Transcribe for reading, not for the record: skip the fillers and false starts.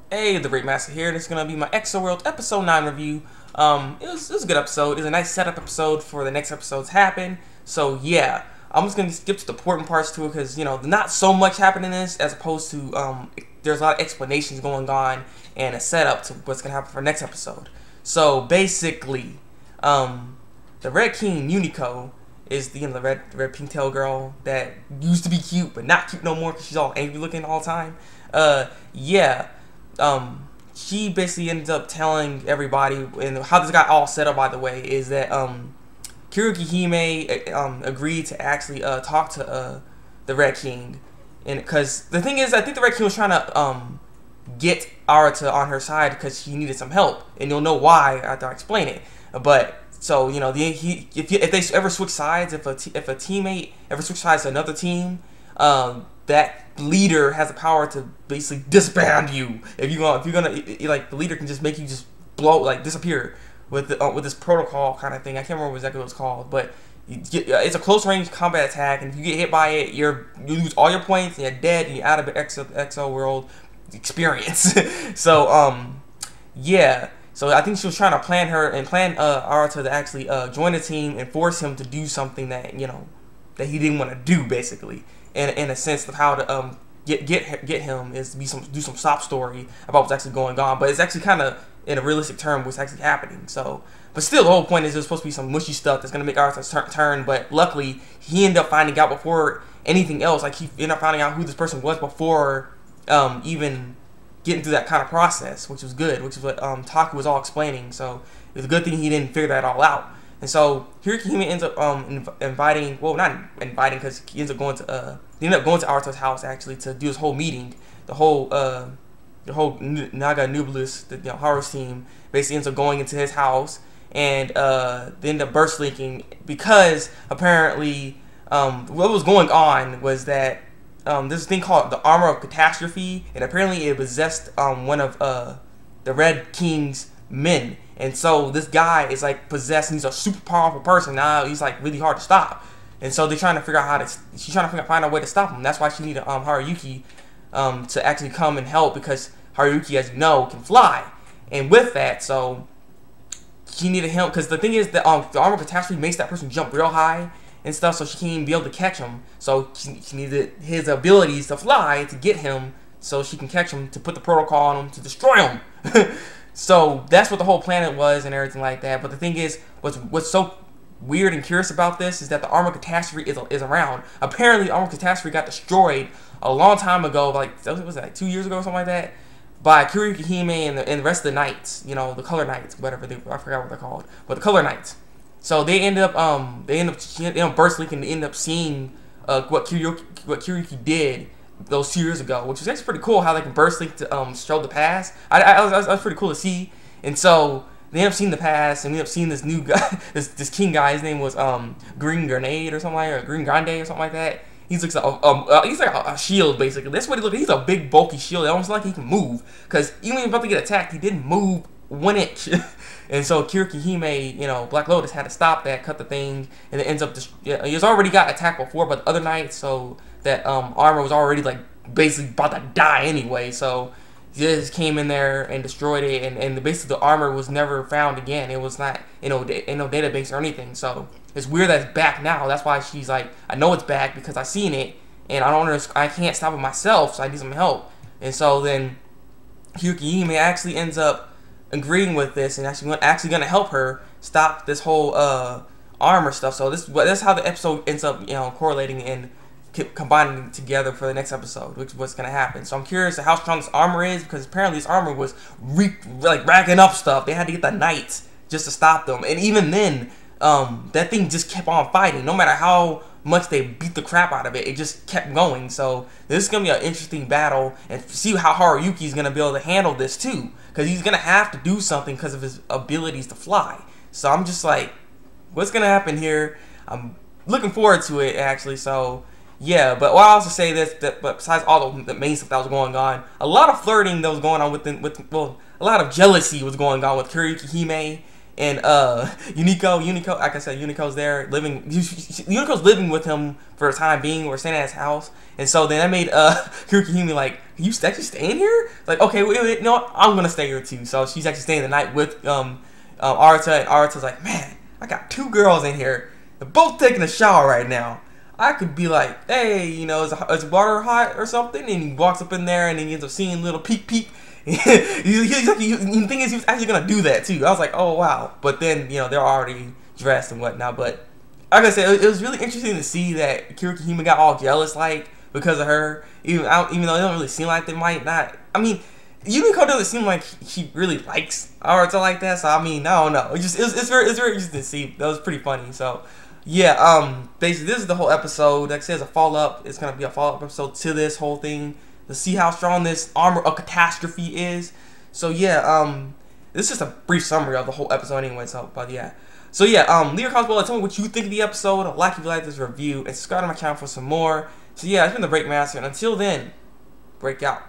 Hey, Thabreakmasta here. This is gonna be my Accel World Episode 9 review. It was a good episode. It was a nice setup episode for the next episodes happen. So yeah, I'm just gonna skip to the important parts to it because not so much happening in this as opposed to there's a lot of explanations going on and a setup to what's gonna happen for next episode. So basically, the Red King Unico is the red pink tail girl that used to be cute but not cute no more because she's all angry looking all the time. Yeah. She basically ends up telling everybody, and how this got all set up, by the way, is that kuroyuki Hime agreed to actually talk to the Red King, and because the thing is, I think the Red King was trying to get Arata on her side because she needed some help, and you'll know why after I explain it. But so if they ever switch sides, if a teammate ever switch sides to another team, that leader has the power to basically disband you. If you're gonna like, the leader can just make you just disappear with this protocol kind of thing. I can't remember exactly what it's called, but it's a close range combat attack, and if you get hit by it, you lose all your points, and you're dead, and you're out of the Accel World experience. So yeah. So I think she was trying to plan Arata to actually join the team and force him to do something that that he didn't want to do, basically. In a sense of how to get him is to do some sob story about what's actually going on, but it's actually kind of in a realistic term what's actually happening. So, but still, the whole point is there's supposed to be some mushy stuff that's gonna make Arata turn. But luckily, he ended up finding out before anything else. Like, he ended up finding out who this person was before even getting through that kind of process, which was good, which is what Taku was all explaining. So it was a good thing he didn't figure that all out. And so kuroyuki Hime ends up inviting, well, not inviting, because he ends up going to they end up going to Arata's house actually to do this whole meeting. The whole Naga Nubulus, the Haru's team, basically ends up going into his house, and they end up burst linking because apparently what was going on was that this thing called the Armor of Castrophe, and apparently it possessed one of the Red King's men. And so this guy is like possessed, and he's a super powerful person. Now he's like really hard to stop. And so they're trying to figure out how to, she's trying to find a way to stop him. That's why she needed Haruki to actually come and help, because Haruki, as you know, can fly. And with that, so she needed him, because the thing is that the Armor Catastrophe makes that person jump real high and stuff, so she can't even be able to catch him. So she needed his abilities to fly to get him, so she can catch him, to put the protocol on him, to destroy him. So that's what the whole planet was and everything like that. But the thing is, what's so weird and curious about this is that the Armor Catastrophe is around. Apparently, the Armor Catastrophe got destroyed a long time ago, like, was it like 2 years ago or something like that, by kuroyuki Hime and the rest of the knights. The color knights, whatever I forgot what they're called, but the color knights. So they end up burst linking. They end up seeing what kuroyuki did those 2 years ago, which was actually pretty cool, how they can burst link to show the past. I was pretty cool to see. And so they end up seeing the past, and we end up seeing this new guy, this king guy. His name was Green Grenade or something like that, or Green Grande or something like that. He's like a shield, basically. That's what he looked like. He's a big bulky shield. It almost like he can move, because even when he was about to get attacked, he didn't move 1 inch. And so kuroyuki Hime, Black Lotus had to stop that, cut the thing, and it ends up he's already got attacked before by the other knights, so that armor was already like basically about to die anyway. So he just came in there and destroyed it, and basically the armor was never found again. It was not in no database or anything. So it's weird that it's back now. That's why she's like, I know it's back because I seen it, and I can't stop it myself, so I need some help. And so then kuroyuki Hime actually ends up agreeing with this, and actually gonna help her stop this whole armor stuff. So that's how the episode ends up correlating and combining together for the next episode, which is what's gonna happen. So I'm curious to how strong this armor is, because apparently this armor was racking up stuff. They had to get the knights just to stop them, and even then that thing just kept on fighting. No matter how much they beat the crap out of it, it just kept going. So this is gonna be an interesting battle, and see how Haruki is gonna be able to handle this too, because he's gonna have to do something because of his abilities to fly. So I'm just like, what's gonna happen here? I'm looking forward to it, actually. So yeah, but I'll also say this, but besides all the main stuff that was going on, a lot of flirting that was going on a lot of jealousy was going on with kuroyuki Hime and Unico, like I said, Unico's there living. Unico's living with him for the time being. We're staying at his house, and so then that made Kuroyuki Hime like, you actually staying here? Like, okay, wait, no, I'm gonna stay here too. So she's actually staying the night with Arata, and Arata's like, man, I got 2 girls in here. They're both taking a shower right now. I could be like, hey, you know, is water hot or something? And he walks up in there and he ends up seeing little peek. he's like, the thing is, he was actually gonna do that too. I was like, oh wow. But then, you know, they're already dressed and whatnot. But like I said, it was really interesting to see that Kuroyuki Hime got all jealous, like, because of her. Even though they don't really seem like they might not. I mean, Unico doesn't seem like she really likes Arata like that. So I mean, I don't know. It's very interesting to see. That was pretty funny. So. Yeah, basically this is the whole episode. Like I said, it's a follow-up. It's gonna be a follow-up episode to this whole thing to see how strong this armor of Castrophe is. So yeah, this is just a brief summary of the whole episode anyway. So, but yeah. So yeah, leave your comments below. Tell me what you think of the episode. Like if you like this review, and subscribe to my channel for some more. So yeah, it's been the Thabreakmasta, and until then, break out.